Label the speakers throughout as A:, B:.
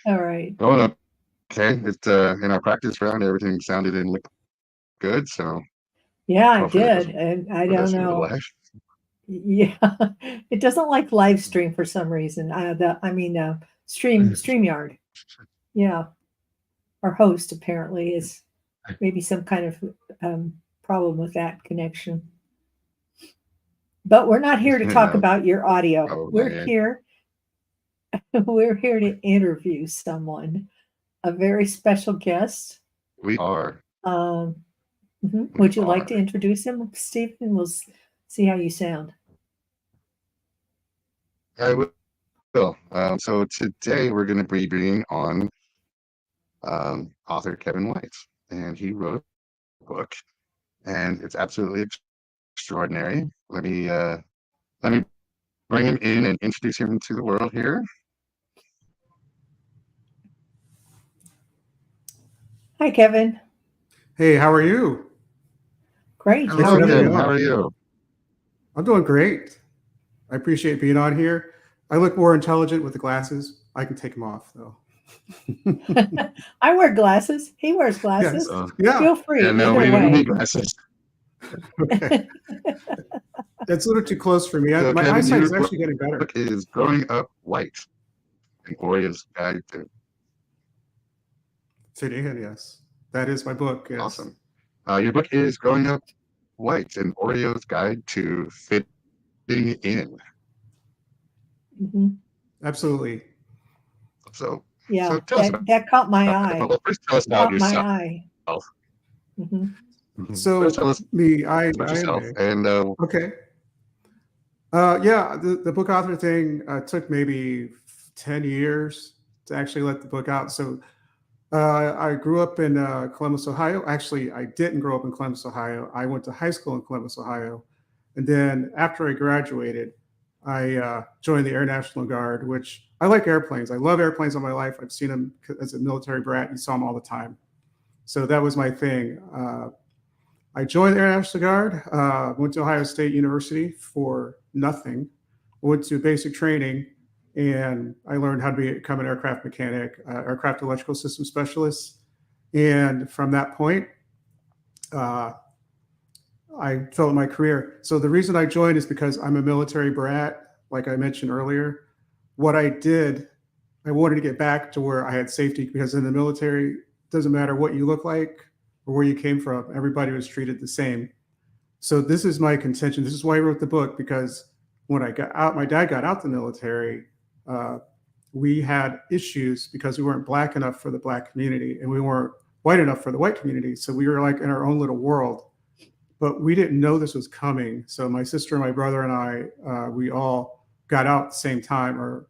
A: All right.
B: Oh, okay. It in our practice round, everything sounded and looked good. So
A: Yeah, it
B: hopefully that
A: did.
B: goes
A: And I
B: with
A: don't
B: us in real
A: know.
B: life.
A: Yeah, it doesn't like live stream for some reason. StreamYard. Yeah, our host apparently is maybe some kind of um, problem with that connection. But we're not here to talk
B: No,
A: about your audio.
B: oh
A: We're
B: man,
A: here. We're here to interview someone, a very special guest.
B: we are.
A: Um,
B: We
A: would you like
B: are.
A: to introduce him, Stephen? See how you sound.
B: I will. So today we're going to be bringing on author Kevin White, and he wrote a book, and it's absolutely extraordinary. Let me bring him in and introduce him to the world here.
A: Hi, Kevin.
C: Hey, how are you?
A: Great. How
C: Thanks
A: are
C: for
B: Hello,
C: having me
B: Kevin.
A: you?
B: How
C: on.
B: are you?
C: I'm doing great. I appreciate being on here. I look more intelligent with the glasses. I can take them off though.
A: I wear glasses. He wears glasses.
C: Yes.
B: So,
C: Yeah.
A: Feel free
B: yeah, no,
A: either
B: we
A: way.
B: need glasses.
C: Okay. That's a little too close for me.
B: So,
C: My
B: Kevin,
C: eyesight
B: your
C: is actually getting better.
B: book is Growing Up White, an Oreo's Guide to
C: Today, yes. That is my book. Yes.
B: Awesome. Your book is Growing Up White, an Oreo's Guide to Fitting In.
A: Mhm.
C: Absolutely.
B: So,
A: Yeah,
B: tell us
A: that caught my
B: about that.
A: eye.
B: Well, first tell us about
A: Caught my
B: yourself.
A: eye. Hmm.
B: First,
C: So
B: tell us
C: me,
B: about
C: I am
B: yourself,
C: a
B: and
C: okay. Yeah, the book author thing took maybe 10 years to actually let the book out. So I grew up in Columbus, Ohio. Actually, I didn't grow up in Columbus, Ohio. I went to high school in Columbus, Ohio. And then after I graduated, I joined the Air National Guard, which I like airplanes. I love airplanes all my life. I've seen them as a military brat. You saw them all the time. So that was my thing. I joined the Air National Guard, went to Ohio State University for nothing, went to basic training, and I learned how to become an aircraft mechanic, aircraft electrical system specialist. And from that point, uh, I felt my career. So the reason I joined is because I'm a military brat, like I mentioned earlier. What I did, I wanted to get back to where I had safety because in the military, it doesn't matter what you look like or where you came from, everybody was treated the same. So this is my contention. This is why I wrote the book because when I got out, my dad got out the military. Uh, we had issues because we weren't black enough for the black community and we weren't white enough for the white community. So we were like in our own little world, but we didn't know this was coming. So my sister, my brother, and I, we all got out at the same time or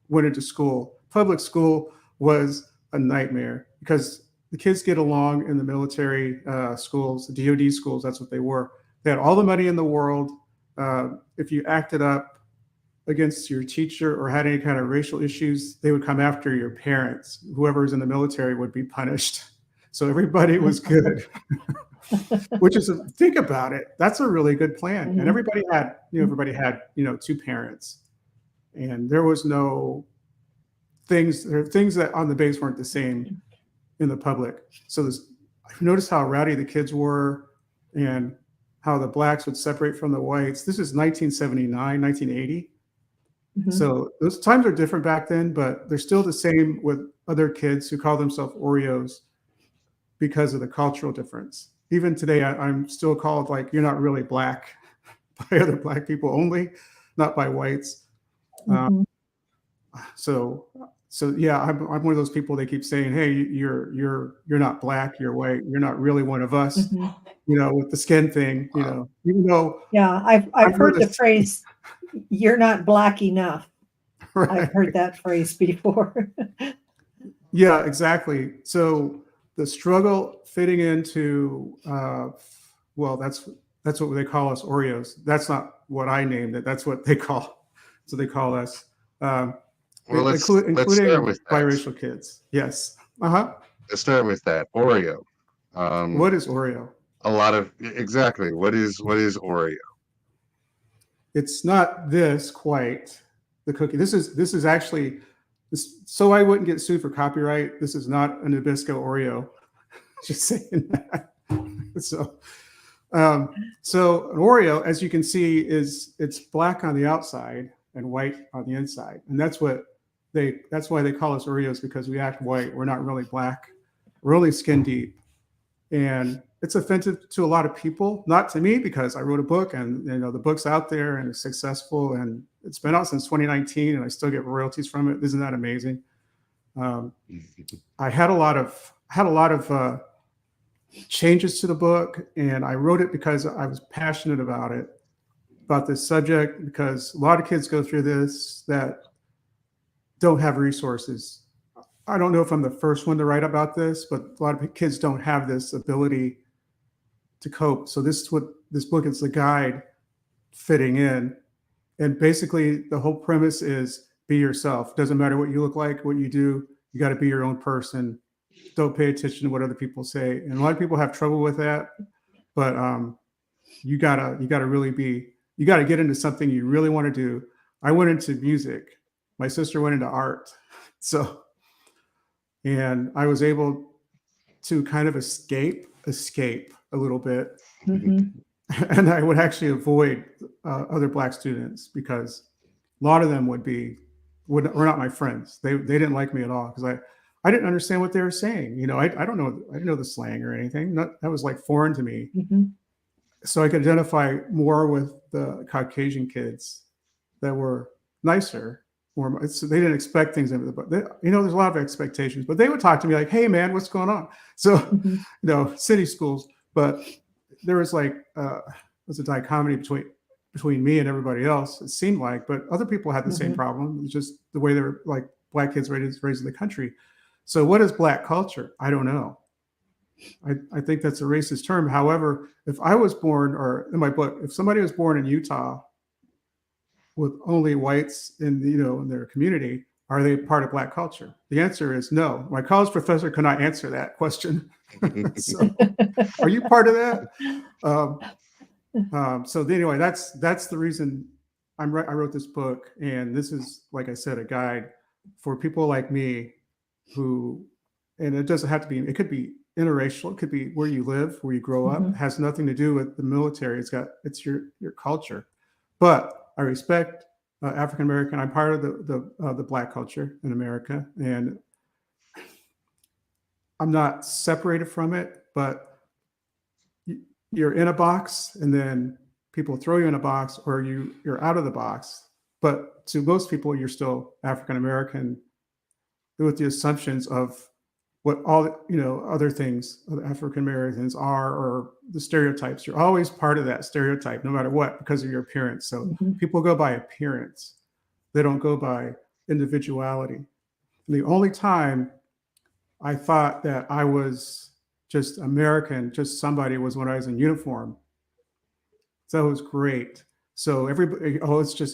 C: went into school. Public school was a nightmare because the kids get along in the military schools, the DoD schools. That's what they were. They had all the money in the world. If you acted up against your teacher or had any kind of racial issues, they would come after your parents. Whoever was in the military would be punished. So everybody was good. Which is, think about it, that's a really good plan. And
A: Hmm.
C: everybody had, two parents, and there was no things that on the base weren't the same in the public. So I've noticed how rowdy the kids were and how the blacks would separate from the whites. This is 1979, 1980.
A: Hmm.
C: So those times are different back then, but they're still the same with other kids who call themselves Oreos because of the cultural difference. Even today, I'm still called like you're not really black by other black people only, not by whites. Uh,
A: Hmm.
C: so yeah, I'm one of those people. They keep saying, "Hey, you're not black. You're white. You're not really one of us."
A: Hmm.
C: With the skin thing. Even though
A: Yeah, I've
C: I've heard
A: heard the
C: this,
A: phrase "you're not black enough." I've
C: right?
A: heard that phrase before.
C: Yeah, exactly. So the struggle fitting into, well, that's what they call us, Oreos. That's not what I named it. That's what they call. So they call us, um,
B: well, let's start
C: including
B: with that.
C: biracial kids. Yes. Uh huh.
B: Let's start with that Oreo.
C: What is Oreo?
B: A lot of exactly what is Oreo?
C: It's not this quite the cookie. This is actually so I wouldn't get sued for copyright. This is not a Nabisco Oreo. Just saying that. So an Oreo, as you can see, it's black on the outside and white on the inside, and that's why they call us Oreos, because we act white. We're not really black. We're really skin deep, and it's offensive to a lot of people. Not to me, because I wrote a book, and the book's out there and it's successful, and it's been out since 2019, and I still get royalties from it. Isn't that amazing? I had a lot of changes to the book, and I wrote it because I was passionate about this subject, because a lot of kids go through this that don't have resources. I don't know if I'm the first one to write about this, but a lot of kids don't have this ability to cope. So this book is the guide fitting in. And basically the whole premise is be yourself. Doesn't matter what you look like, what you do, you got to be your own person. Don't pay attention to what other people say. And a lot of people have trouble with that, but you gotta get into something you really want to do. I went into music. My sister went into art. And I was able to kind of escape a little bit.
A: Mhm.
C: And I would actually avoid other Black students, because a lot of them were not my friends. They didn't like me at all, because I didn't understand what they were saying. I didn't know the slang or anything. That was like foreign to me.
A: Mhm.
C: So I could identify more with the Caucasian kids that were nicer. So they didn't expect things into the book. There's a lot of expectations, but they would talk to me like, "Hey, man, what's going on?" So,
A: Mhm.
C: city schools, but there was a dichotomy between me and everybody else. It seemed like, but other people had the same
A: Mhm.
C: problem. It's just the way they were, like, Black kids raised in the country. So, what is Black culture? I don't know. I think that's a racist term. However, if I was born, or in my book, if somebody was born in Utah with only whites in their community, are they part of Black culture? The answer is no. My college professor could not answer that question. So, are you part of that? So anyway, that's the reason I wrote this book, and this is, like I said, a guide for people like me who, and it doesn't have to be. It could be interracial. It could be where you live, where you grow up. It has nothing to do with the military. It's your culture. But I respect African American. I'm part of the Black culture in America, and I'm not separated from it. But you're in a box, and then people throw you in a box, or you're out of the box. But to most people, you're still African American, with the assumptions of what all other things African Americans are, or the stereotypes. You're always part of that stereotype, no matter what, because of your appearance. So
A: Mhm.
C: people go by appearance; they don't go by individuality. And the only time I thought that I was just American, just somebody, was when I was in uniform. So it was great. So everybody,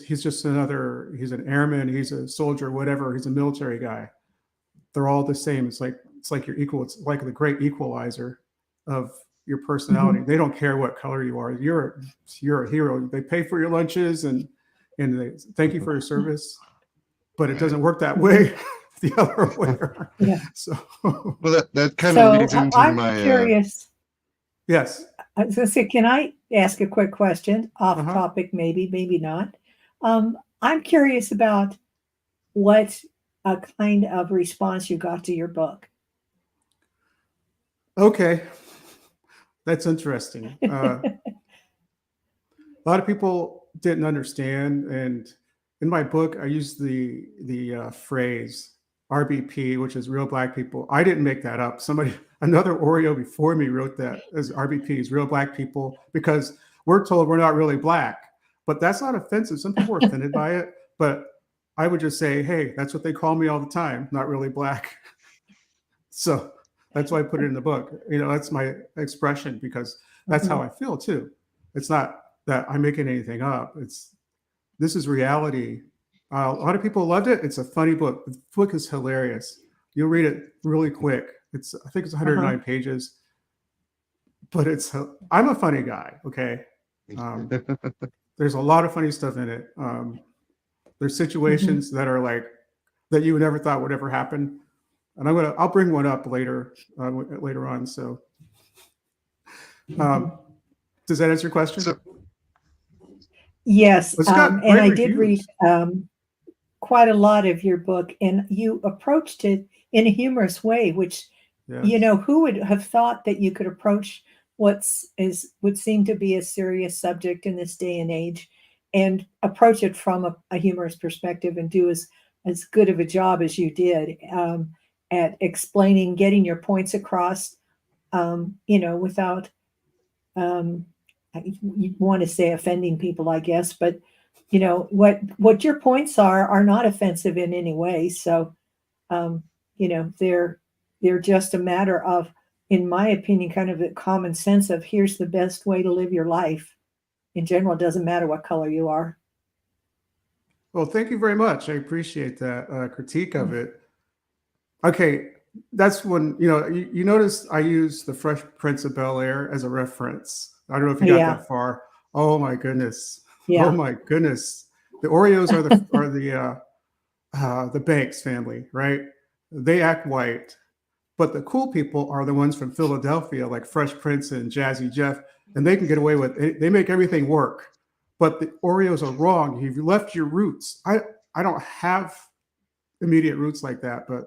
C: he's an airman, he's a soldier, whatever, he's a military guy. They're all the same. It's like you're equal. It's like the great equalizer of your personality. They don't care what color you are. You're a hero. They pay for your lunches and they thank you for your service. But it doesn't work that way the other way around.
A: Yeah.
C: So
B: Well, that kind of leads
A: So
B: into
A: I'm
B: my
A: curious.
C: yes.
A: I was going to say, can I ask a quick question off
C: Uh-huh.
A: topic? Maybe not. I'm curious about what kind of response you got to your book.
C: Okay. That's interesting. A lot of people didn't understand, and in my book, I used the phrase RBP, which is real Black people. I didn't make that up. Another Oreo before me wrote that as RBPs, real Black people, because we're told we're not really Black, but that's not offensive. Some people are offended by it, but I would just say, hey, that's what they call me all the time, not really Black. So that's why I put it in the book. That's my expression, because that's how I feel too. It's not that I'm making anything up. This is reality. A lot of people loved it. It's a funny book. The book is hilarious. You'll read it really quick. I think it's 109 pages, but I'm a funny guy. Okay. There's a lot of funny stuff in it. There's situations that are like that you never thought would ever happen. And I'll bring one up later on. So, does that answer your question?
B: So,
A: Yes,
C: It's got
A: and I
C: great
A: did read
C: reviews.
A: quite a lot of your book, and you approached it in a humorous way, which, you
C: Yes.
A: know, who would have thought that you could approach would seem to be a serious subject in this day and age, and approach it from a humorous perspective, and do as good of a job as you did at explaining, getting your points across, you know, without you want to say offending people, I guess, but you know what your points are not offensive in any way. So, you know, they're just a matter of, in my opinion, kind of the common sense of here's the best way to live your life. In general, it doesn't matter what color you are.
C: Well, thank you very much. I appreciate that critique of it. Okay, that's when, you notice I use the Fresh Prince of Bel-Air as a reference. I don't know if you got
A: Yeah,
C: that far. Oh my goodness. Oh
A: yeah,
C: my goodness. The Oreos are the Banks family, right? They act white, but the cool people are the ones from Philadelphia, like Fresh Prince and Jazzy Jeff, and they can get away with it. They make everything work. But the Oreos are wrong. You've left your roots. I don't have immediate roots like that, but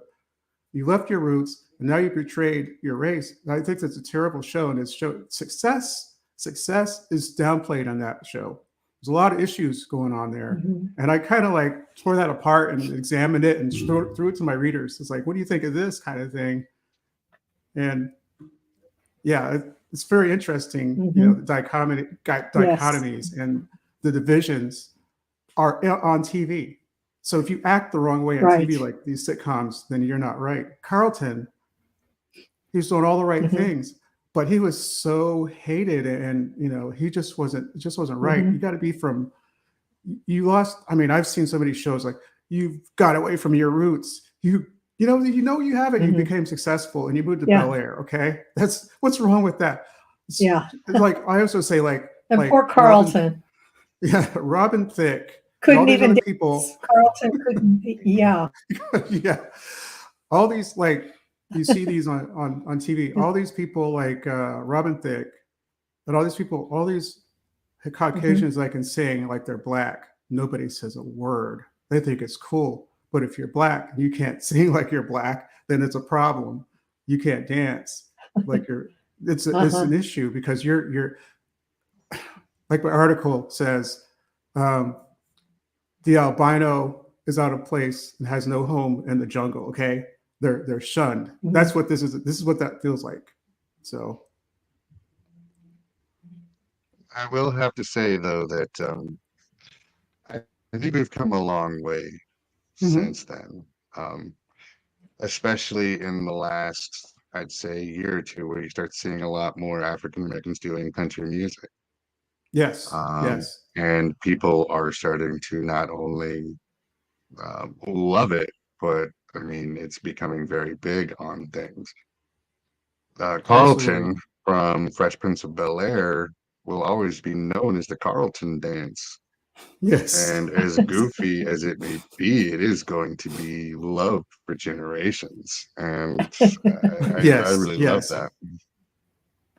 C: you left your roots and now you betrayed your race. And I think that's a terrible show. And it's success is downplayed on that show. There's a lot of issues going on there.
A: mm-hmm.
C: And I kind of like tore that apart and examined it and threw it to my readers. It's like, what do you think of this kind of thing? And yeah, it's very interesting.
A: Mm-hmm.
C: The
A: Yes,
C: dichotomies and the divisions are on TV. So if you act the wrong way on
A: right.
C: TV, like these sitcoms, then you're not right. Carlton, he was doing all the right
A: Mm-hmm.
C: things, but he was so hated, and he just wasn't right.
A: Mm-hmm.
C: You got to be you lost. I mean, I've seen so many shows like you've got away from your roots. You have it.
A: Mm-hmm.
C: You became successful and you moved to
A: Yeah.
C: Bel-Air. Okay, what's wrong with that?
A: Yeah.
C: Like I also say,
A: And poor Carlton
C: Robin Thicke, and
A: couldn't
C: all these
A: even
C: other
A: dance.
C: people.
A: Carlton couldn't. Yeah.
C: Yeah, all these, like, you see these on TV. All these people like Robin Thicke, and all these people, all these Caucasians that can sing like they're black. Nobody says a word. They think it's cool. But if you're black and you can't sing like you're black, then it's a problem. You can't dance like it's an issue, because you're like my article says, the albino is out of place and has no home in the jungle. Okay, they're shunned.
A: Mm-hmm.
C: That's what this is. This is what that feels like. So
B: I will have to say though that I think we've come a long way since then, especially in the last, I'd say, year or two, where you start seeing a lot more African Americans doing country music.
C: yes, yes,
B: And people are starting to not only love it, but I mean, it's becoming very big on things. Carlton
C: absolutely.
B: from Fresh Prince of Bel-Air will always be known as the Carlton dance.
C: Yes,
B: And as goofy as it may be, it is going to be loved for generations. And I
C: yes,
B: really love
C: yes.
B: that.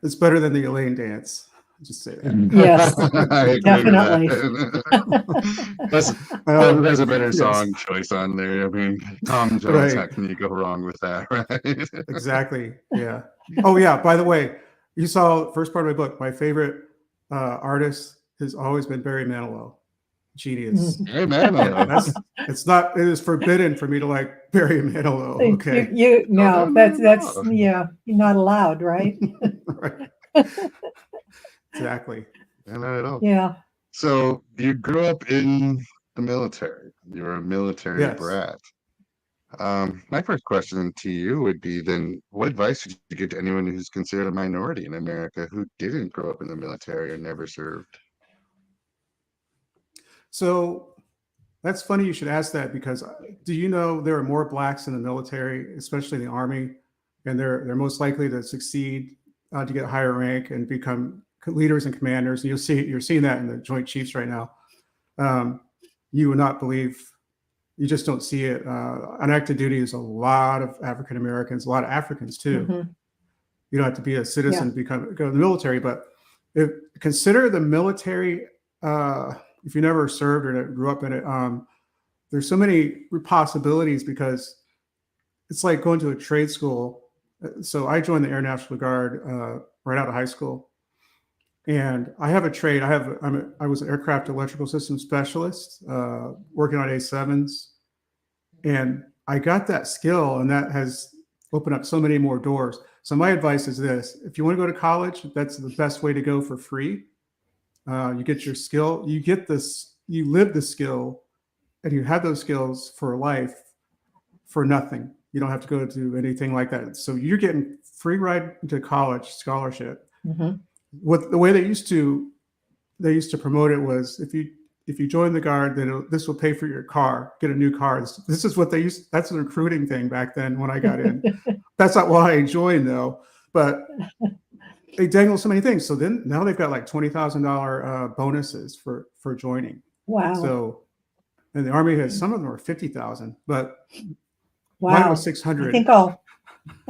C: It's better than the Elaine dance. Just say that.
A: Yes,
B: I agree
A: definitely.
B: with that. There's a better
C: Yes.
B: song choice on there. I mean, Tom Jones,
C: Right.
B: how can you go wrong with that, right?
C: Exactly. Yeah. Oh yeah. By the way, you saw the first part of my book. My favorite artist has always been Barry Manilow. Genius.
B: Hey, man.
C: It is forbidden for me to like Barry Manilow. Okay.
A: No, that's
B: No.
A: yeah, you're not allowed, right?
C: Right. Exactly.
B: Not at all.
A: Yeah.
B: So you grew up in the military. You were a military
C: Yes.
B: brat. My first question to you would be then, what advice would you give to anyone who's considered a minority in America who didn't grow up in the military or never served?
C: So that's funny you should ask that, because do you know there are more blacks in the military, especially in the Army, and they're most likely to succeed to get a higher rank and become leaders and commanders. And you're seeing that in the Joint Chiefs right now. You would not believe You just don't see it. On active duty is a lot of African Americans, a lot of Africans too. You don't have to be a citizen to go to the military, but consider the military. If you never served or grew up in it, there's so many possibilities because it's like going to a trade school. So I joined the Air National Guard right out of high school, and I have a trade. I was an aircraft electrical system specialist working on A7s, and I got that skill, and that has opened up so many more doors. So my advice is this: if you want to go to college, that's the best way to go for free. You get your skill, you get this, you live the skill, and you have those skills for life for nothing. You don't have to go to anything like that. So you're getting free ride to college scholarship. What the way they used to promote it was if you join the Guard, then this will pay for your car, get a new car. This is what they used. That's a recruiting thing back then when I got in. That's not why I joined though, but they dangle so many things. So then now they've got like $20,000 bonuses for joining.
A: Wow.
C: So, and the Army has, some of them are 50,000, but
A: wow.
C: Mine was 600.
A: I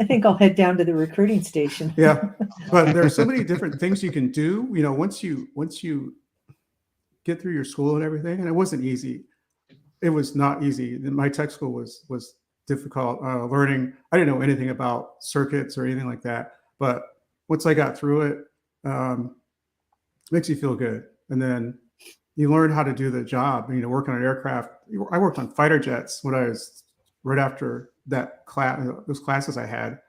A: think I'll head down to the recruiting station.
C: Yeah, but there's so many different things you can do. You know, once you get through your school and everything, and it wasn't easy. It was not easy. My tech school was difficult learning. I didn't know anything about circuits or anything like that. But once I got through it, makes you feel good. And then you learn how to do the job. You know, working on aircraft. I worked on fighter jets when I was right after that class, those classes I had,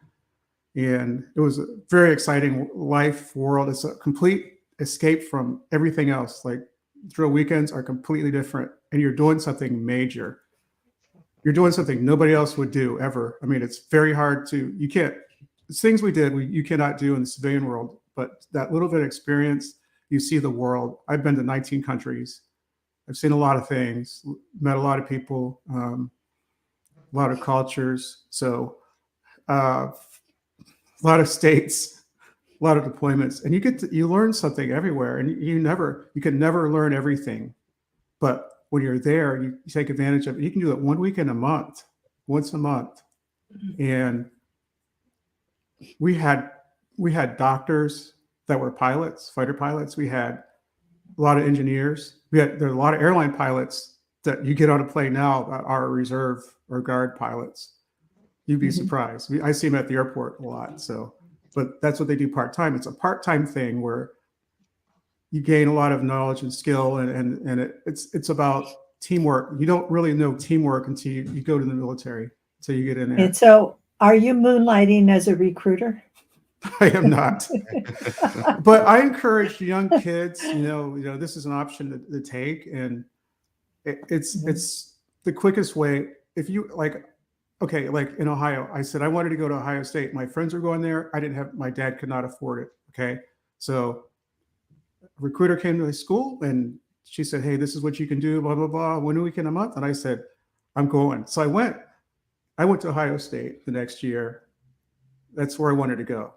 C: and it was a very exciting life world. It's a complete escape from everything else. Like drill weekends are completely different, and you're doing something major. You're doing something nobody else would do ever. I mean, it's very hard to, you can't, it's things we did, you cannot do in the civilian world, but that little bit of experience, you see the world. I've been to 19 countries. I've seen a lot of things, met a lot of people, a lot of cultures. So a lot of states, a lot of deployments, and you learn something everywhere, and you can never learn everything. But when you're there, you take advantage of it. You can do it 1 week in a month, once a month. And we had doctors that were pilots, fighter pilots. We had a lot of engineers. There are a lot of airline pilots that you get on a plane now that are reserve or guard pilots. You'd be surprised. I see them at the airport a lot. So, but that's what they do part-time. It's a part-time thing where you gain a lot of knowledge and skill, and it's about teamwork. You don't really know teamwork until you go to the military, until you get in there.
A: And so are you moonlighting as a recruiter?
C: I am not. But I encourage young kids, you know, this is an option to take, and it's the quickest way. If you like in Ohio, I said I wanted to go to Ohio State. My friends were going there. My dad could not afford it. Okay. So a recruiter came to the school and she said, "Hey, this is what you can do, blah, blah, blah, 1 week in a month." And I said, "I'm going." So I went to Ohio State the next year. That's where I wanted to go.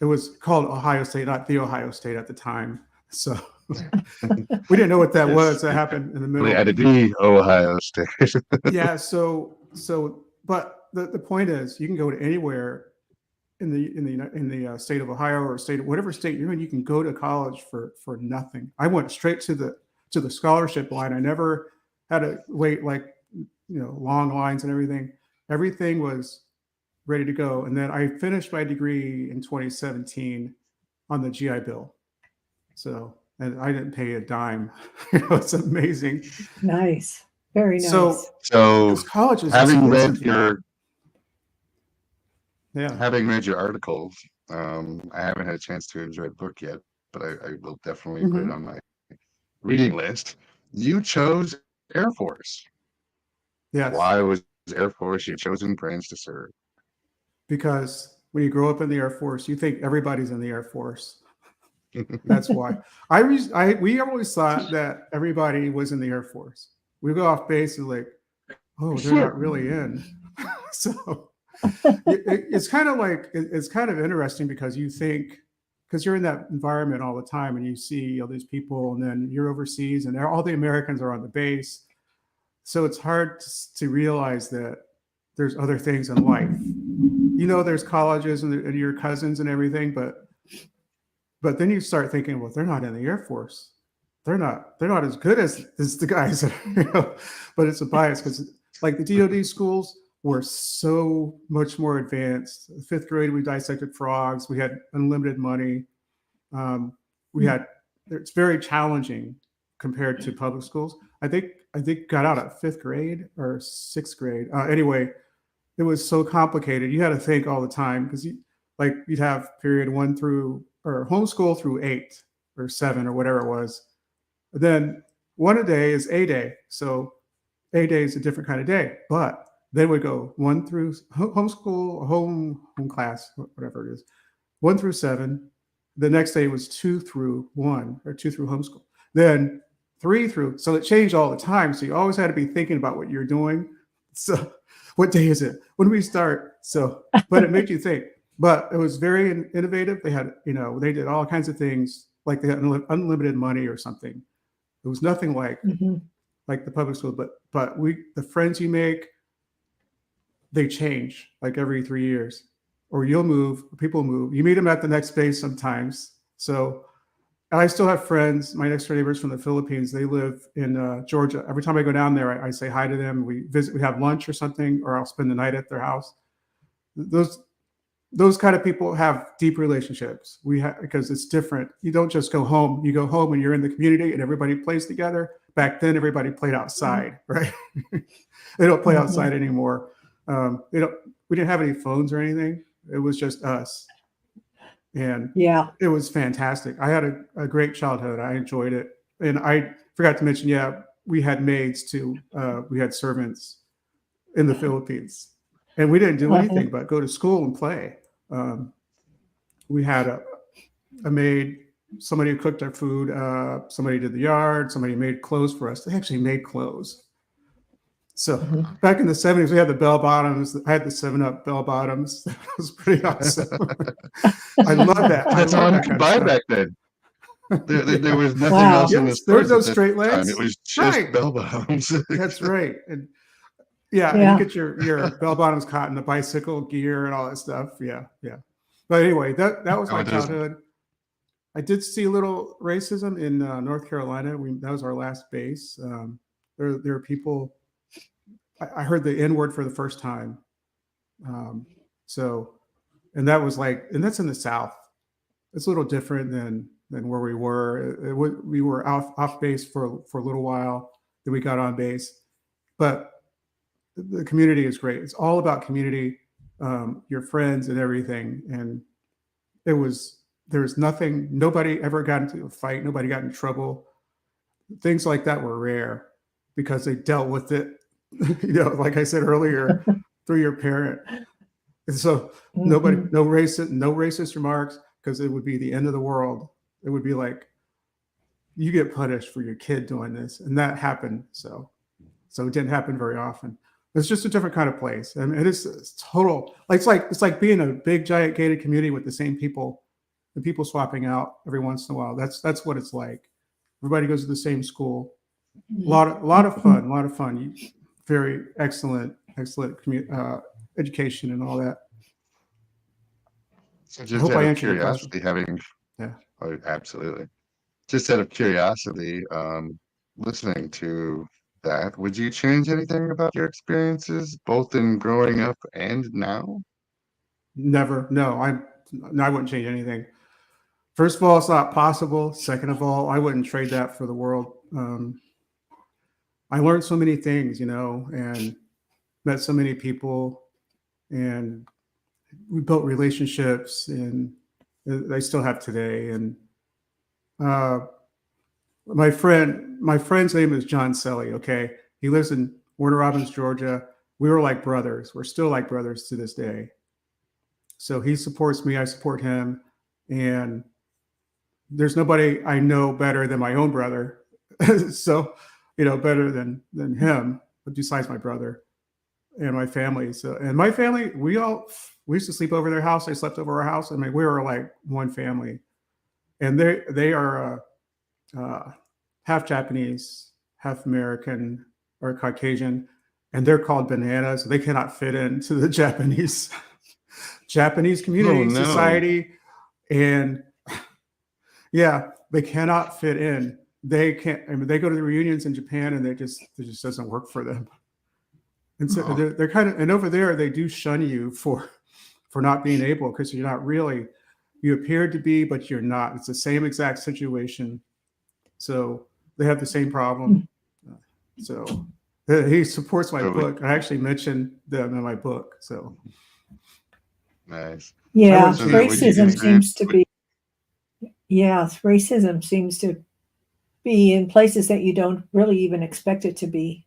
C: It was called Ohio State, not the Ohio State at the time. So we didn't know what that was. That happened in the middle.
B: At the Ohio State.
C: Yeah. But the point is, you can go to anywhere in the state of Ohio or whatever state you're in. You can go to college for nothing. I went straight to the scholarship line. I never had to wait long lines and everything. Everything was ready to go. And then I finished my degree in 2017 on the GI Bill. So, and I didn't pay a dime. It's amazing.
A: Nice. Very nice.
B: So
C: college is
B: having read your articles, I haven't had a chance to enjoy the book yet, but I will definitely put it on my reading list. You chose Air Force.
C: Yes.
B: Why was Air Force your chosen branch to serve?
C: Because when you grow up in the Air Force, you think everybody's in the Air Force. That's why. We always thought that everybody was in the Air Force. We go off base and like, oh, they're not really in. So it's kind of interesting because you're in that environment all the time and you see all these people, and then you're overseas and all the Americans are on the base. So it's hard to realize that there's other things in life. You know, there's colleges and your cousins and everything, but then you start thinking, well, they're not in the Air Force. They're not as good as the guys that are, you know, but it's a bias because like the DoD schools were so much more advanced. Fifth grade, we dissected frogs. We had unlimited money. We had, it's very challenging compared to public schools. I think got out at fifth grade or sixth grade. Anyway, it was so complicated. You had to think all the time because you'd have period 1 through or homeschool through 8 or 7 or whatever it was. Then one a day is a day. So a day is a different kind of day. But then we go 1 through homeschool, home class, whatever it is, 1 through 7. The next day was 2 through 1 or 2 through homeschool. Then 3 through, so it changed all the time. So you always had to be thinking about what you're doing. So what day is it? When do we start? So, but it made you think. But it was very innovative. They had, you know, they did all kinds of things like they had unlimited money or something. It was nothing like like the public school, but the friends you make, they change like every 3 years, or you'll move. People move. You meet them at the next base sometimes. So, and I still have friends. My next door neighbors from the Philippines. They live in Georgia. Every time I go down there, I say hi to them. We visit. We have lunch or something, or I'll spend the night at their house. Those kind of people have deep relationships. Because it's different. You don't just go home. You go home and you're in the community and everybody plays together. Back then, everybody played outside, right? They don't play outside anymore. We didn't have any phones or anything. It was just us. And
A: Yeah.
C: it was fantastic. I had a great childhood. I enjoyed it. And I forgot to mention, we had maids too. We had servants in the Philippines. And we didn't do anything but go to school and play. We had a maid, somebody who cooked our food, somebody did the yard, somebody made clothes for us. They actually made clothes. So back in the 70s, we had the bell bottoms. I had the 7-Up bell bottoms. That was pretty awesome. I love that.
B: That's all you could buy back then. There was nothing else in the
C: There were
B: stores.
C: no straight legs.
B: It was just bell bottoms.
C: That's right. And and you get your bell bottoms caught in the bicycle gear and all that stuff. Yeah. But anyway, that was my childhood. I did see a little racism in North Carolina. That was our last base. There are people. I heard the N-word for the first time. And that was and that's in the South. It's a little different than where we were. We were off base for a little while. Then we got on base. But the community is great. It's all about community, your friends and everything. And there was nothing, nobody ever got into a fight. Nobody got in trouble. Things like that were rare because they dealt with it, like I said earlier, through your parent. And so no racist remarks, because it would be the end of the world. It would be like, you get punished for your kid doing this. And that happened. So it didn't happen very often. It's just a different kind of place. I mean, it's total. It's like being a big giant gated community with the same people, and people swapping out every once in a while. That's what it's like. Everybody goes to the same school. A lot of fun. Very excellent education and all that.
B: So just out of curiosity, oh, absolutely. Just out of curiosity, listening to that, would you change anything about your experiences, both in growing up and now?
C: Never. No, I wouldn't change anything. First of all, it's not possible. Second of all, I wouldn't trade that for the world. I learned so many things, and met so many people, and we built relationships, and I still have today. And my friend's name is John Selly. Okay, he lives in Warner Robins, Georgia. We were like brothers. We're still like brothers to this day. So he supports me. I support him, and there's nobody I know better than my own brother. So, better than him, besides my brother and my family. So, and my family, we used to sleep over their house. They slept over our house. I mean, we were like one family, and they are half Japanese, half American, are Caucasian, and they're called bananas. They cannot fit into the Japanese community,
B: Oh, no.
C: society, and yeah, they cannot fit in. They can't. I mean, they go to the reunions in Japan, and it just doesn't work for them. And so
B: Oh.
C: they're kind of, and over there they do shun you for not being able, because you're not really. You appear to be, but you're not. It's the same exact situation. So they have the same problem. So he supports my book. I actually mentioned them in my book. So
B: Nice.
A: Yeah,
C: So
A: racism seems to be. Yes, racism seems to be in places that you don't really even expect it to be.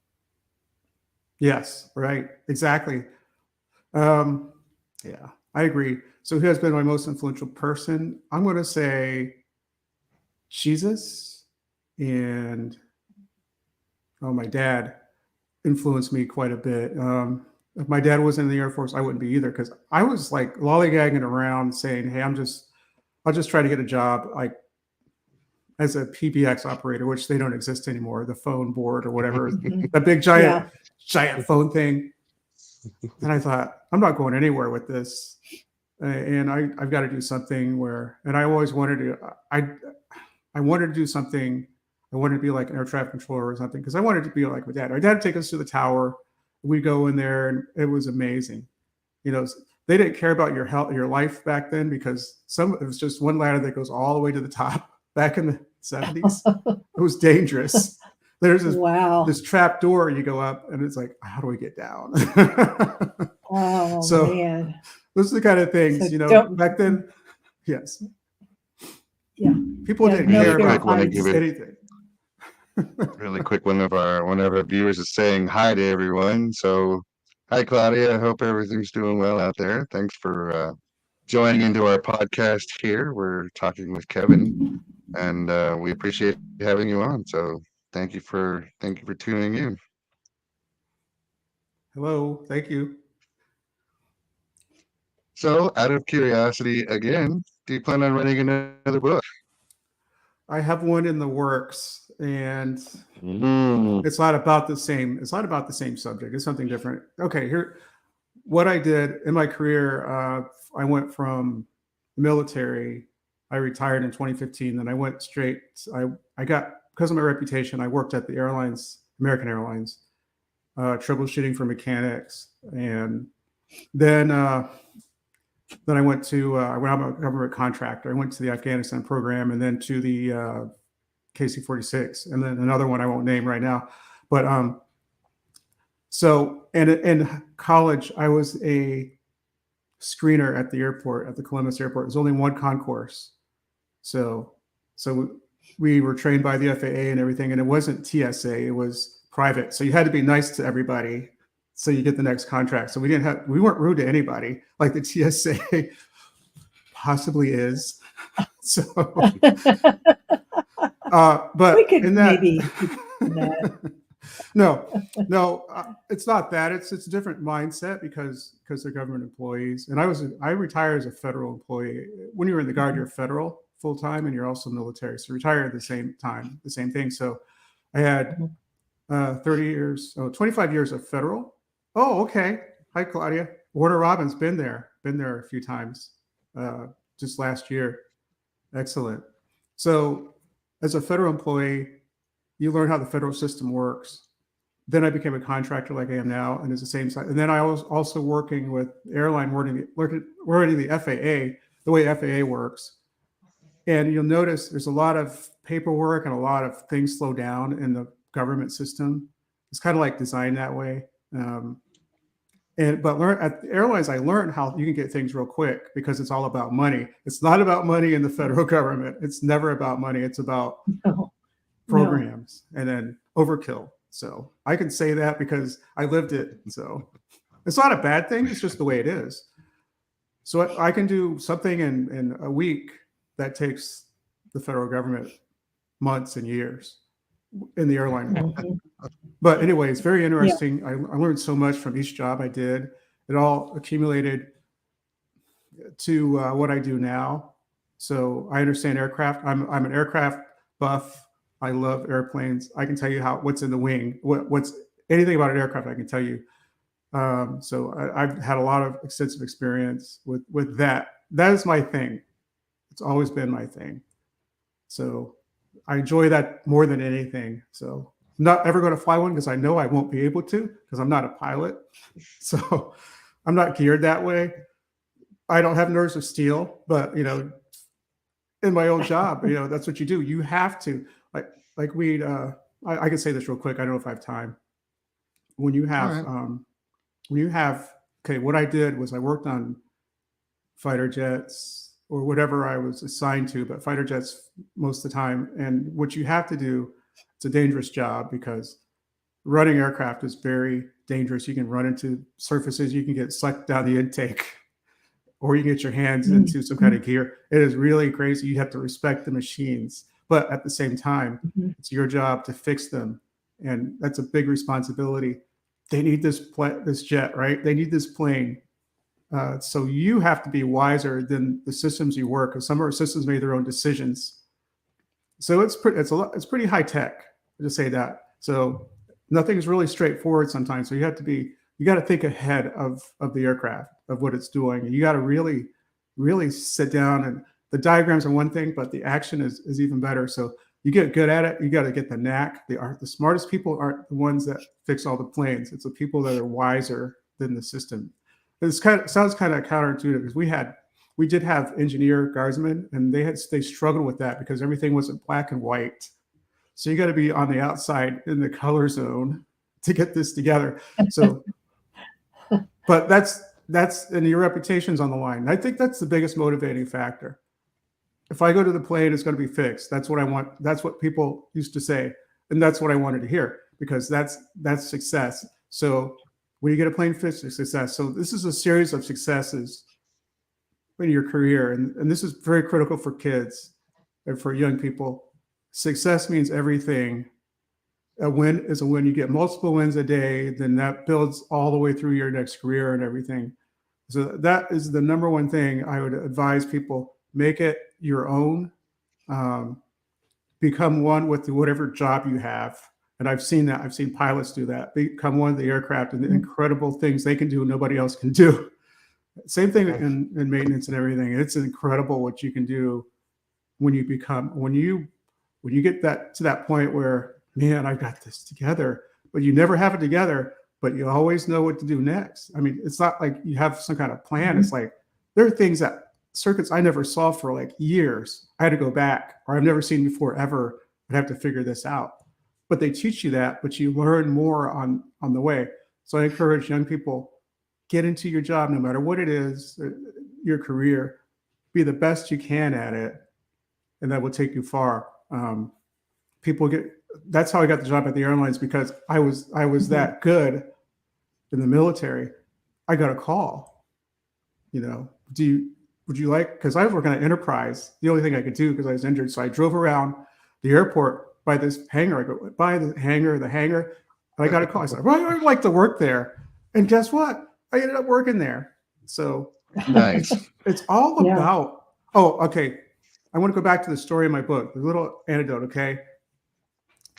C: Yes, right, exactly. Yeah, I agree. So who has been my most influential person? I'm going to say Jesus, and my dad influenced me quite a bit. If my dad was in the Air Force, I wouldn't be either, because I was like lollygagging around saying, hey, I'll just try to get a job like as a PBX operator, which they don't exist anymore, the phone board or whatever, the big giant phone thing. And I thought, I'm not going anywhere with this. And I've got to do something and I always wanted to, I wanted to do something. I wanted to be like an air traffic controller or something, because I wanted to be like my dad. My dad would take us to the tower. We'd go in there, and it was amazing. You know, they didn't care about your health, your life back then, because it was just one ladder that goes all the way to the top. Back in the 70s, it was dangerous. There's this trap door you go up, and it's like, how do we get down?
A: Oh,
C: so,
A: man.
C: Those are the kind of things,
A: so
C: back then. Yes.
A: Yeah.
C: People didn't care about anything.
B: Really quick, one of our viewers is saying hi to everyone. So, hi, Claudia. I hope everything's doing well out there. Thanks for joining into our podcast here. We're talking with Kevin, and we appreciate having you on. So, thank you for tuning in.
C: Hello, thank you.
B: So, out of curiosity, again, do you plan on writing another book?
C: I have one in the works, and it's not about the same. It's not about the same subject. It's something different. Okay, here, what I did in my career. I went from the military. I retired in 2015. Then I went straight. I got, because of my reputation, I worked at the airlines, American Airlines, troubleshooting for mechanics, and then I went to I'm a government contractor. I went to the Afghanistan program, and then to the KC-46, and then another one I won't name right now. But so, and in college, I was a screener at the airport, at the Columbus airport. There's only one concourse. So we were trained by the FAA and everything, and it wasn't TSA, it was private. So you had to be nice to everybody so you get the next contract. So we weren't rude to anybody like the TSA possibly is. So, but
A: we could
C: in that,
A: maybe
C: no, it's not that. It's a different mindset because they're government employees. And I retired as a federal employee. When you're in the Guard, you're federal full time, and you're also military. So retire at the same time, the same thing. So I had 25 years of federal. Oh, okay. Hi, Claudia. Warner Robins, been there a few times, just last year. Excellent. So as a federal employee, you learn how the federal system works. Then I became a contractor like I am now, and it's the same side. And then I was also working with airline, wording the FAA, the way FAA works. And you'll notice there's a lot of paperwork and a lot of things slow down in the government system. It's kind of like designed that way. But at the airlines, I learned how you can get things real quick because it's all about money. It's not about money in the federal government. It's never about money. It's about programs and then overkill. So I can say that because I lived it. So it's not a bad thing. It's just the way it is. So I can do something in a week that takes the federal government months and years in the airline world. But anyway, it's very interesting. Yeah. I learned so much from each job I did. It all accumulated to what I do now. So I understand aircraft. I'm an aircraft buff. I love airplanes. I can tell you what's in the wing, what's anything about an aircraft, I can tell you. So I've had a lot of extensive experience with that. That is my thing. It's always been my thing. So I enjoy that more than anything. So I'm not ever going to fly one because I know I won't be able to because I'm not a pilot. So I'm not geared that way. I don't have nerves of steel, but you know, in my own job, you know, that's what you do. You have to like we. I can say this real quick. I don't know if I have time. When you have okay, what I did was I worked on fighter jets or whatever I was assigned to, but fighter jets most of the time. And what you have to do, it's a dangerous job because running aircraft is very dangerous. You can run into surfaces, you can get sucked down the intake, or you get your hands into some kind of gear. It is really crazy. You have to respect the machines, but at the same time, it's your job to fix them. And that's a big responsibility. They need this jet, right? They need this plane. So you have to be wiser than the systems you work, because some of our systems made their own decisions. So it's pretty high tech, to say that. So nothing's really straightforward sometimes. So you got to think ahead of the aircraft, of what it's doing. And you got to really, really sit down, and the diagrams are one thing, but the action is even better. So you get good at it. You got to get the knack. The smartest people aren't the ones that fix all the planes. It's the people that are wiser than the system. Sounds kind of counterintuitive because we did have engineer guardsmen, and they struggled with that because everything wasn't black and white. So you got to be on the outside in the color zone to get this together. So, but that's and your reputation's on the line. I think that's the biggest motivating factor. If I go to the plane, it's going to be fixed. That's what I want. That's what people used to say, and that's what I wanted to hear, because that's success. So when you get a plane fixed, it's success. So this is a series of successes in your career, and this is very critical for kids and for young people. Success means everything. A win is a win. You get multiple wins a day, then that builds all the way through your next career and everything. So that is the number one thing I would advise people. Make it your own. Become one with whatever job you have. And I've seen that. I've seen pilots do that. Become one of the aircraft and the incredible things they can do nobody else can do. Same thing in maintenance and everything. It's incredible what you can do when you get to that point where, man, I've got this together. But you never have it together, but you always know what to do next. I mean, it's not like you have some kind of plan. It's like there are things circuits I never saw for like years. I had to go back, or I've never seen before ever. I'd have to figure this out. But they teach you that, but you learn more on the way. So I encourage young people, get into your job, no matter what it is, your career, be the best you can at it, and that will take you far. That's how I got the job at the airlines, because I was that good in the military. I got a call, would you like, because I was working at Enterprise, the only thing I could do because I was injured. So I drove around the airport by this hangar. I go by the hangar, and I got a call. I said, well, I'd like to work there. And guess what? I ended up working there. So
B: Nice.
C: it's all about, okay. I want to go back to the story in my book, the little anecdote, okay?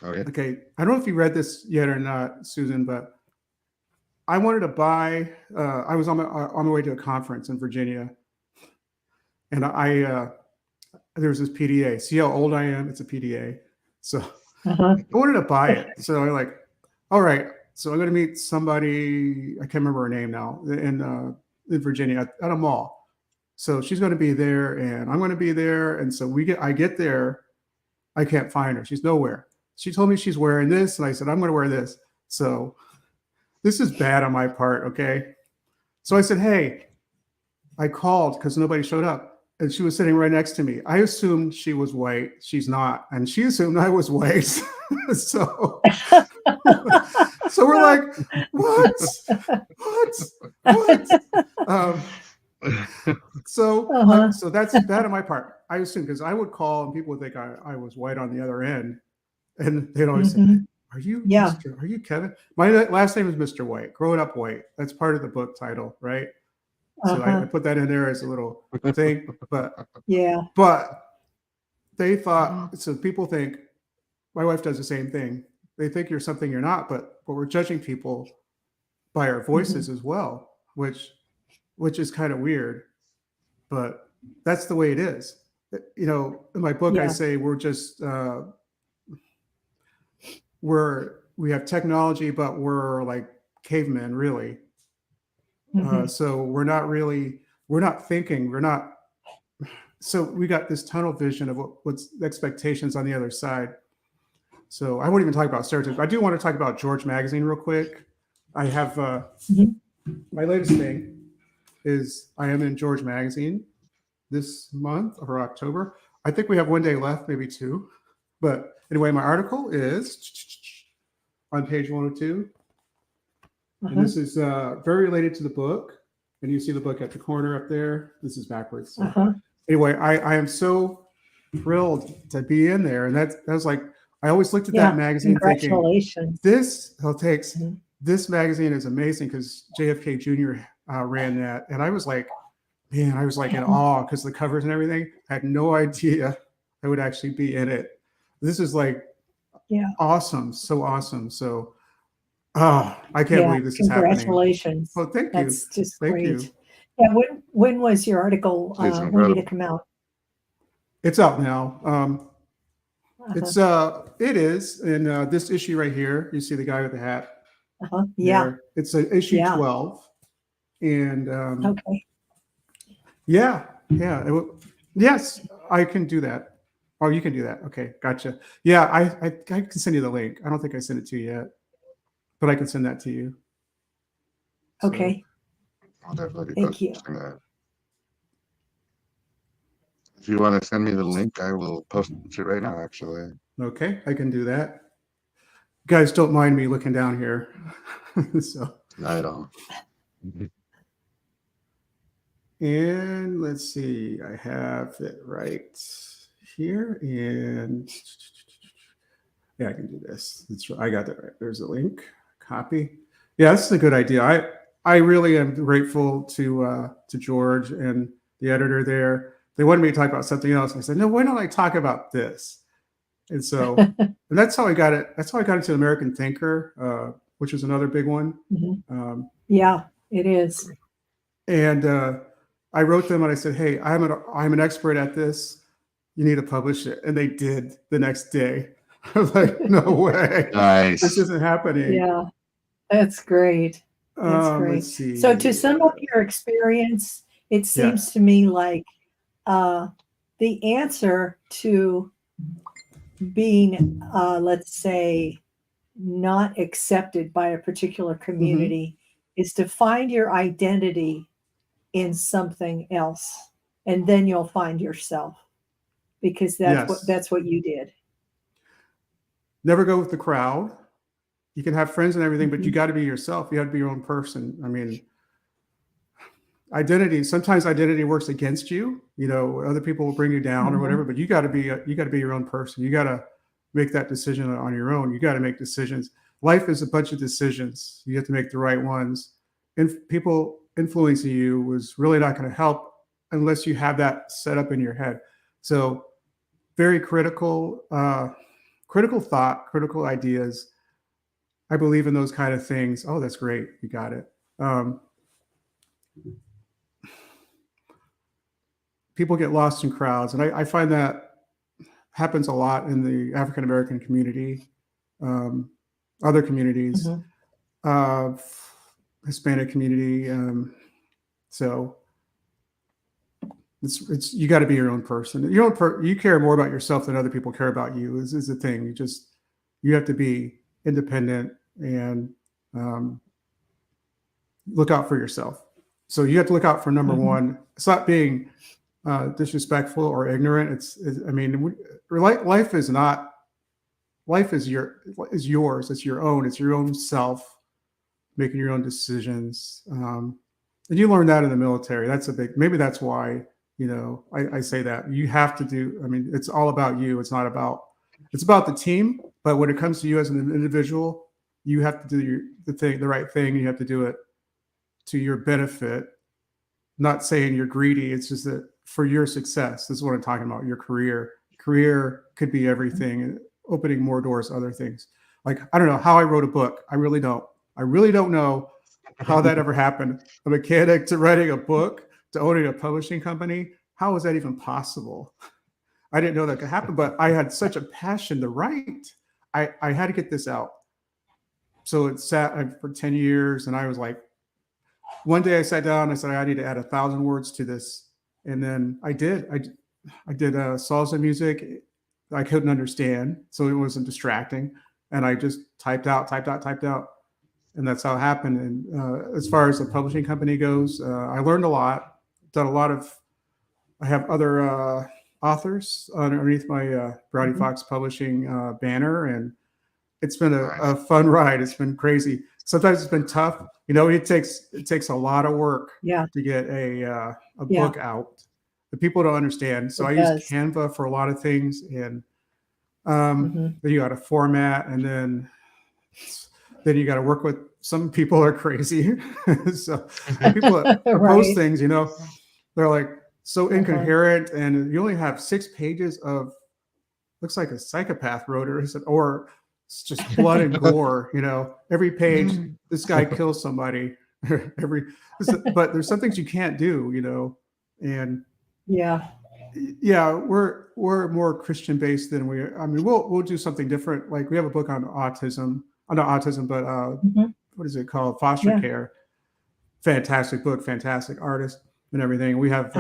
C: Okay. I don't know if you read this yet or not, Susan, but I wanted to buy, I was on my way to a conference in Virginia. And there was this PDA. See how old I am? It's a PDA. So I wanted to buy it. So I'm like, all right. So I'm going to meet somebody, I can't remember her name now, in Virginia at a mall. So she's going to be there, and I'm going to be there. And so I get there. I can't find her. She's nowhere. She told me she's wearing this, and I said, I'm going to wear this. So this is bad on my part, okay? So I said, hey, I called because nobody showed up. And she was sitting right next to me. I assumed she was white. She's not. And she assumed I was white. So we're like, what? So that's bad on my part. I assume, because I would call and people would think I was white on the other end. And they'd always say, are you Kevin? My last name is Mr. White, growing up white. That's part of the book title, right? So I put that in there as a little thing, but they thought, so people think, my wife does the same thing. they think you're something you're not, but we're judging people by our voices as well, which is kind of weird, but that's the way it is. You know, in my book, I say we're just we have technology, but we're like cavemen, really. So we're not thinking, so we got this tunnel vision of what's the expectations on the other side. So I won't even talk about stereotypes. I do want to talk about George Magazine real quick. I have my latest thing is I am in George Magazine this month or October. I think we have one day left, maybe two. But anyway, my article is on page 102. And this is very related to the book. And you see the book at the corner up there. This is backwards. So. Anyway, I am so thrilled to be in there. And that was like, I always looked at that magazine thinking, this magazine is amazing because JFK Jr. Ran that. And I was like, man, I was like in awe because the covers and everything. I had no idea I would actually be in it. This is like awesome. So awesome. So I can't believe this is happening.
A: Congratulations.
C: Oh, thank you.
A: That's just
C: thank
A: great.
C: you.
A: Yeah. When was your article? When did it come out?
C: It's out now. It is in this issue right here. You see the guy with the hat.
A: Yeah.
C: There. It's issue 12. And
A: okay.
C: Yeah. Yes, I can do that. Oh, you can do that. Okay, gotcha. Yeah, I can send you the link. I don't think I sent it to you yet, but I can send that to you.
A: Okay.
B: I'll definitely
A: Thank you.
B: That. If you want to send me the link, I will post it right now, actually.
C: Okay, I can do that. Guys, don't mind me looking down here. So.
B: I don't.
C: And let's see, I have it right here. And yeah, I can do this. I got that right. There's a link. Copy. Yeah, this is a good idea. I really am grateful to George and the editor there. They wanted me to talk about something else. I said, no, why don't I talk about this? And so, and that's how I got it. That's how I got into American Thinker, which was another big one.
A: Yeah, it is.
C: And I wrote them and I said, hey, I'm an expert at this. You need to publish it. And they did the next day. I was like, no way.
B: Nice.
C: This isn't happening.
A: Yeah, that's great. That's great.
C: Let's see.
A: So to sum up your experience, it seems to me like the answer to being, let's say, not accepted by a particular community is to find your identity in something else, and then you'll find yourself, because that's what you did.
C: Never go with the crowd. You can have friends and everything, but you got to be yourself. You have to be your own person. I mean, sometimes identity works against you. You know, other people will bring you down or whatever, but you got to be your own person. You got to make that decision on your own. You got to make decisions. Life is a bunch of decisions. You have to make the right ones. And people influencing you was really not going to help unless you have that set up in your head. So very critical thought, critical ideas. I believe in those kind of things. Oh, that's great. You got it. People get lost in crowds. And I find that happens a lot in the African-American community, other communities, Hispanic community. So it's you got to be your own person. You care more about yourself than other people care about you is the thing. You have to be independent and look out for yourself. So you have to look out for number one. It's not being disrespectful or ignorant. Life is yours. It's your own. It's your own self making your own decisions. And you learn that in the military. Maybe that's why, I say that you have to do, it's all about you. It's about the team, but when it comes to you as an individual, you have to do the right thing. You have to do it to your benefit. Not saying you're greedy. It's just that for your success, this is what I'm talking about. Your career could be everything, opening more doors, other things. Like, I don't know how I wrote a book. I really don't. I really don't know how that ever happened. A mechanic to writing a book to owning a publishing company. How was that even possible? I didn't know that could happen, but I had such a passion to write. I had to get this out. So it sat for 10 years, and I was like, one day I sat down and I said, I need to add 1,000 words to this. And then I did. I did salsa music I couldn't understand, so it wasn't distracting. And I just typed out. And that's how it happened. And as far as the publishing company goes, I learned a lot, done a lot of, I have other authors underneath my Brownie Fox Publishing banner. And it's been a fun ride. It's been crazy. Sometimes it's been tough. You know, it takes a lot of work to get a book out. The people don't understand. So I use Canva for a lot of things. And then you got to format, and then you got to work with, some people are crazy. So people that post things, you know, they're like so incoherent, and you only have 6 pages of, looks like a psychopath wrote it, or it's just blood and gore, you know, every page, this guy kills somebody. But there's some things you can't do, you know, and we're more Christian based than we'll do something different. Like we have a book on autism, not autism, but what is it called? Foster care. Fantastic book, fantastic artist and everything. We have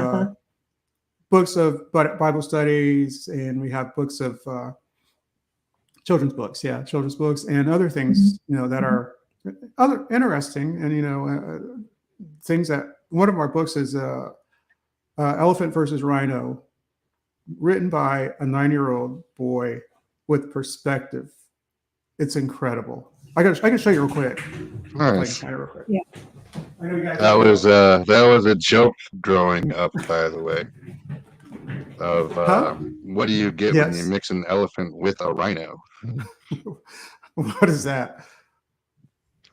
C: books of Bible studies, and we have books of children's books, and other things, you know, that are other interesting. And, you know, things that, one of our books is Elephant versus Rhino, written by a 9-year-old boy with perspective. It's incredible. I can show you real quick.
B: Nice.
A: Yeah.
C: I know you guys
B: That was a joke growing up, by the way. Of what do you get when you mix an elephant with a rhino?
C: What is that?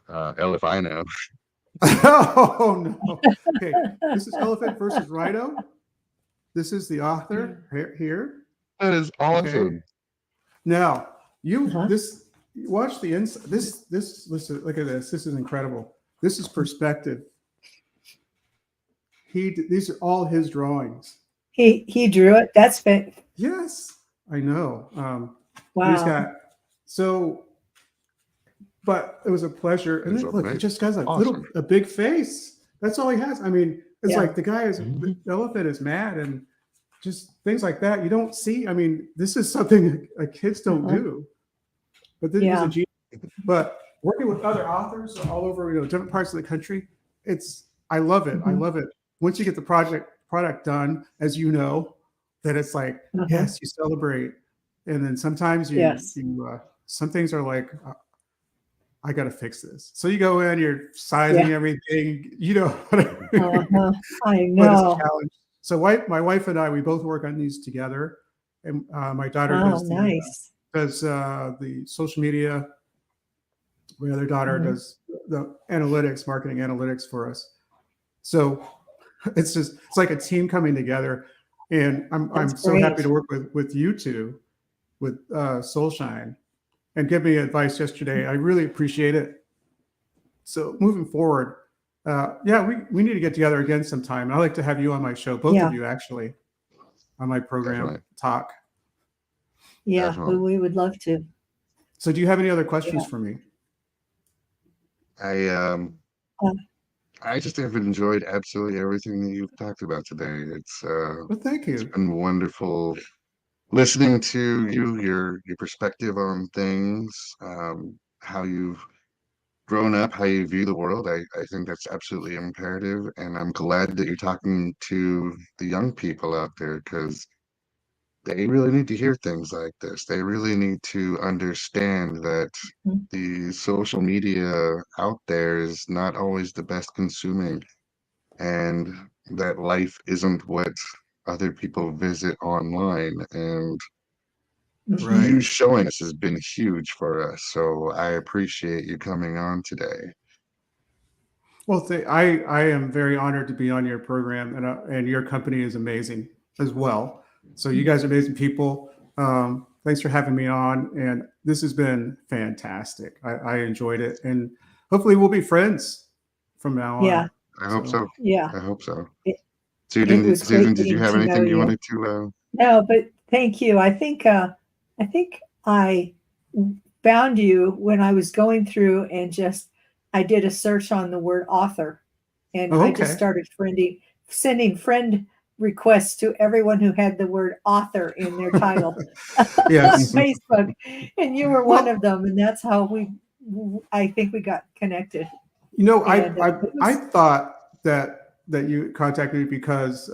B: Elephino.
C: Oh no. Okay, this is Elephant versus Rhino. This is the author here.
B: That is awesome.
C: Okay. Now this, watch the inside. This listen, look at this. This is incredible. This is perspective. These are all his drawings.
A: He drew it. That's fake.
C: Yes, I know.
A: Wow.
C: He's got, but it was a pleasure. And look, he just has a big face. That's all he has. I mean, it's like the guy the elephant is mad, and just things like that. You don't see. I mean, this is something kids don't do. But this is a genius. But working with other authors all over, you know, different parts of the country, I love it. I love it. Once you get the product done, as you know, that it's like, yes, you celebrate. And then sometimes you some things are like, I got to fix this. So you go in, you're sizing everything, you know.
A: I know.
C: But it's a challenge. So my wife and I, we both work on these together. And my daughter does the social media. My other daughter does the marketing analytics for us. So it's like a team coming together. And I'm so happy to work with you two, with Soulshine, and give me advice yesterday. I really appreciate it. So moving forward, we need to get together again sometime. And I'd like to have you on my show, both of you actually, on my program, talk.
A: Yeah, we would love to.
C: So do you have any other questions for me?
B: I just have enjoyed absolutely everything that you've talked about today. It's
C: thank you.
B: It's been wonderful listening to your perspective on things, how you've grown up, how you view the world. I think that's absolutely imperative, and I'm glad that you're talking to the young people out there, because they really need to hear things like this. They really need to understand that the social media out there is not always the best consuming, and that life isn't what other people visit online. And you showing us has been huge for us. So I appreciate you coming on today.
C: Well, I am very honored to be on your program, and your company is amazing as well. So you guys are amazing people. Thanks for having me on. And this has been fantastic. I enjoyed it. And hopefully we'll be friends from now
A: Yeah.
C: on.
B: I hope so.
A: Yeah.
B: I hope so.
A: It
B: Susan,
A: was great
B: did you
A: getting
B: have
A: to know
B: anything you
A: you.
B: wanted to?
A: No, but thank you. I think I found you when I was going through and I did a search on the word author, and
C: Oh,
A: I just
C: okay.
A: started sending friend requests to everyone who had the word author in their title on
C: Yes.
A: Facebook, and you were one of them, and that's how I think we got connected.
C: You know,
A: And,
C: I
A: it was-
C: thought that you contacted me because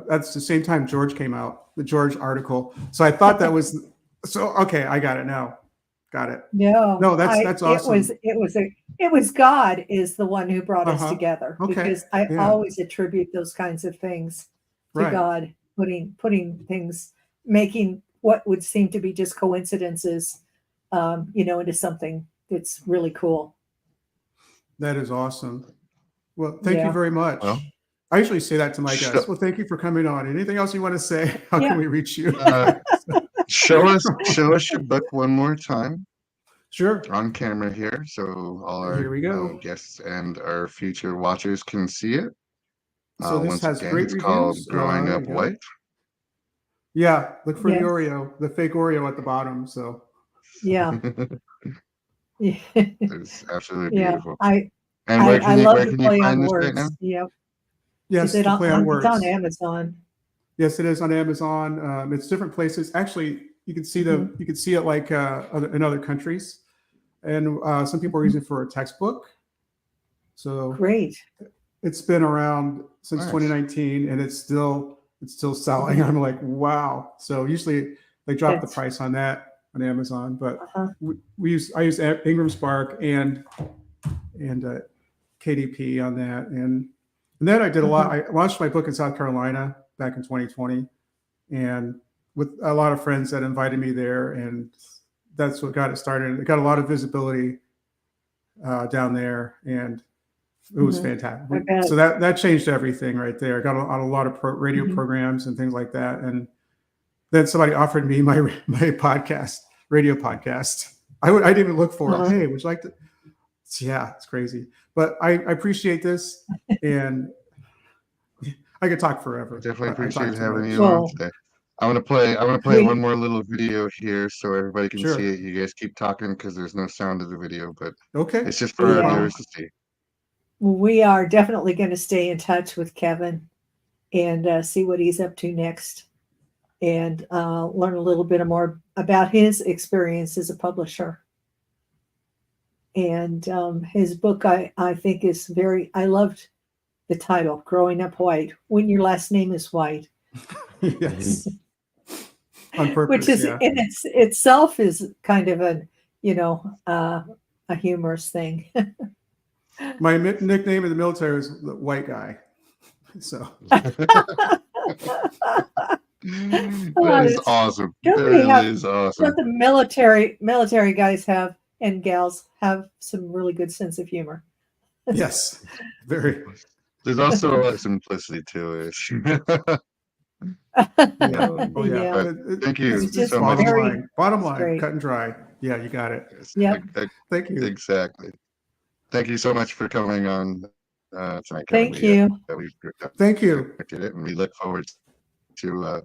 C: that's the same time George came out, the George article. So I thought that was so. Okay, I got it now. Got it.
A: No,
C: that's awesome.
A: It was God is the one who brought us
C: Uh-huh.
A: together,
C: Okay.
A: because I
C: Yeah.
A: always attribute those kinds of things to
C: Right.
A: God, putting things, making what would seem to be just coincidences, into something that's really cool.
C: That is awesome. Well, thank you
A: Yeah.
C: very much.
B: Well,
C: I usually say that to my
B: So-
C: guests. Well, thank you for coming on. Anything else you want to say? How
A: Yeah.
C: can we reach you?
B: show us your book one more time
C: Sure.
B: on camera here, so all our
C: Here we go.
B: guests and our future watchers can see it.
C: So this
B: Once
C: has
B: again,
C: great
B: it's called
C: reviews.
B: Growing
C: There
B: Up
C: you go.
B: White.
C: Yeah, look for
A: Yes.
C: the Oreo, the fake Oreo at the bottom. So
A: Yeah.
B: It's absolutely
A: Yeah.
B: beautiful.
A: I
B: And where
A: love
B: can
A: the
B: you
A: play
B: find
A: on
B: this right now?
A: words. Yep.
C: yes,
A: Is it
C: the play on
A: It's
C: words.
A: on Amazon.
C: Yes, it is on Amazon. It's different places. Actually, you can see
A: Mhm.
C: you can see it like in other countries, and some people are using it for a textbook. So
A: Great.
C: it's been around since
B: Nice.
C: 2019, and it's still selling. I'm like, wow. So usually they drop the
A: That's-
C: price on that on Amazon, but
A: Uh-huh.
C: I use Ingram Spark and KDP on that, and then I did a lot. I launched my book in South Carolina back in 2020, and with a lot of friends that invited me there, and that's what got it started. It got a lot of visibility down there, and it was
A: Mhm.
C: fantastic.
A: I bet.
C: So that changed everything right there. Got on a lot of radio
A: Mhm.
C: programs and things like that, and then somebody offered me my radio podcast. I didn't even look for it.
A: Uh-huh.
C: Hey, would you like to? Yeah, it's crazy, but I appreciate this, and I could talk forever.
B: Definitely
C: I
B: appreciate
C: talk too
B: having
C: much.
B: you on
A: Well,
B: today. I'm gonna play
A: we-
B: one more little video here so everybody can
C: Sure.
B: see it. You guys keep talking because there's no sound of the video, but
C: Okay.
B: it's just for
C: No
B: our
A: Yeah.
C: problem.
B: viewers to see.
A: we are definitely going to stay in touch with Kevin and see what he's up to next, and learn a little bit more about his experience as a publisher. And his book, I think, is I loved the title, Growing Up White, when your last name is White.
C: Yes. On purpose.
A: Which is
C: Yeah.
A: in itself is kind of a humorous thing.
C: My nickname in the military is the white guy. So
B: That is awesome.
A: Don't
B: That
A: we
B: really
A: have-
B: is awesome.
A: Don't the military guys and gals have some really good sense of humor?
C: yes, very.
B: There's also a lot of simplicity to it.
C: Yeah. Oh yeah.
A: Yeah.
B: Thank you
A: It's just
B: so much.
C: Bottom line,
A: great.
C: cut and dry. Yeah, you got it.
A: Yep.
C: Thank you.
B: Exactly. Thank you so much for coming on tonight, Kevin.
A: Thank you.
C: Thank you.
B: It, and we look forward to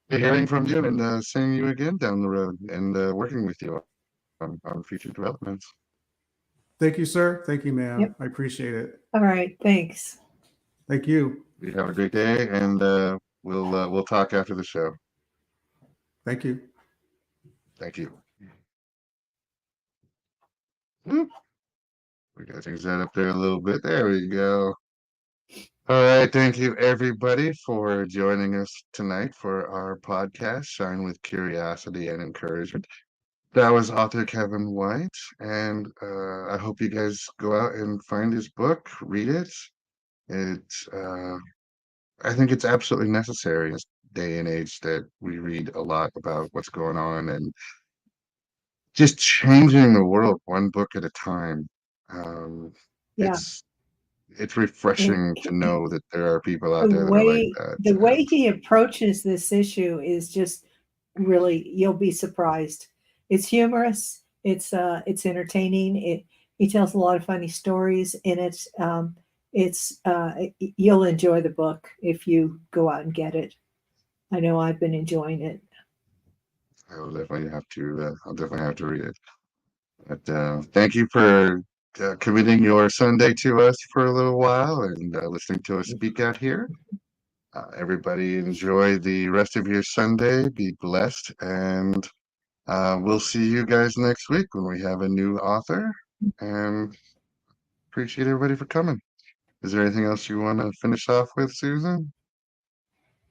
B: hearing from you and seeing you again down the road and working with you on future developments.
C: Thank you, sir. Thank you, ma'am.
A: Yep.
C: I appreciate it.
A: All right. Thanks.
C: Thank you.
B: You have a great day, and we'll talk after the show.
C: Thank you.
B: Thank you. Whoop. We got things that up there a little bit. There we go. All right. Thank you, everybody, for joining us tonight for our podcast, Shine with Curiosity and Encouragement. That was author Kevin White, and I hope you guys go out and find his book, read it. I think it's absolutely necessary in this day and age that we read a lot about what's going on and just changing the world one book at a time.
A: Yeah.
B: It's refreshing to know that there are people out
A: The
B: there that are like
A: way
B: that.
A: the way he approaches this issue is just really, you'll be surprised. It's humorous. It's entertaining. He tells a lot of funny stories, and you'll enjoy the book if you go out and get it. I know I've been enjoying it.
B: I'll definitely have to. I'll definitely have to read it. But thank you for committing your Sunday to us for a little while and listening to us speak out here. Everybody enjoy the rest of your Sunday. Be blessed, and we'll see you guys next week when we have a new author. And appreciate everybody for coming. Is there anything else you want to finish off with, Susan?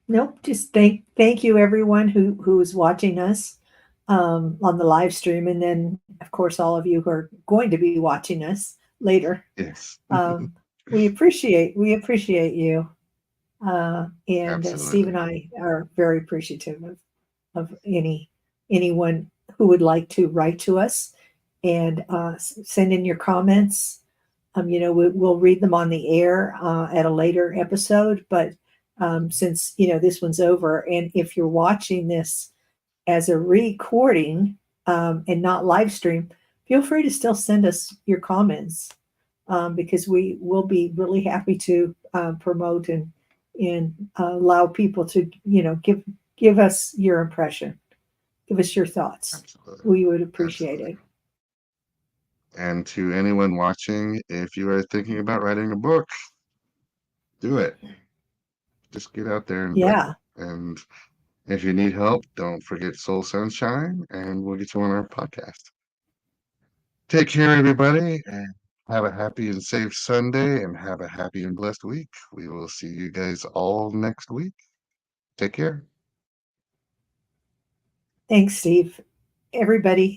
A: Nope. Just thank you everyone who is watching us on the live stream, and then of course all of you who are going to be watching us later.
B: Yes.
A: We appreciate you, and
B: Absolutely.
A: Steve and I are very appreciative of anyone who would like to write to us and send in your comments. We'll read them on the air at a later episode, but since this one's over, and if you're watching this as a recording and not live stream, feel free to still send us your comments because we will be really happy to promote and allow people to give us your impression, give us your thoughts.
B: Absolutely.
A: We would appreciate it.
B: And to anyone watching, if you are thinking about writing a book, do it. Just get out there and write. And if you need help, don't forget Soul Sunshine, and we'll get you on our podcast. Take care, everybody, and have a happy and safe Sunday, and have a happy and blessed week. We will see you guys all next week. Take care.
A: Thanks, Steve. Everybody,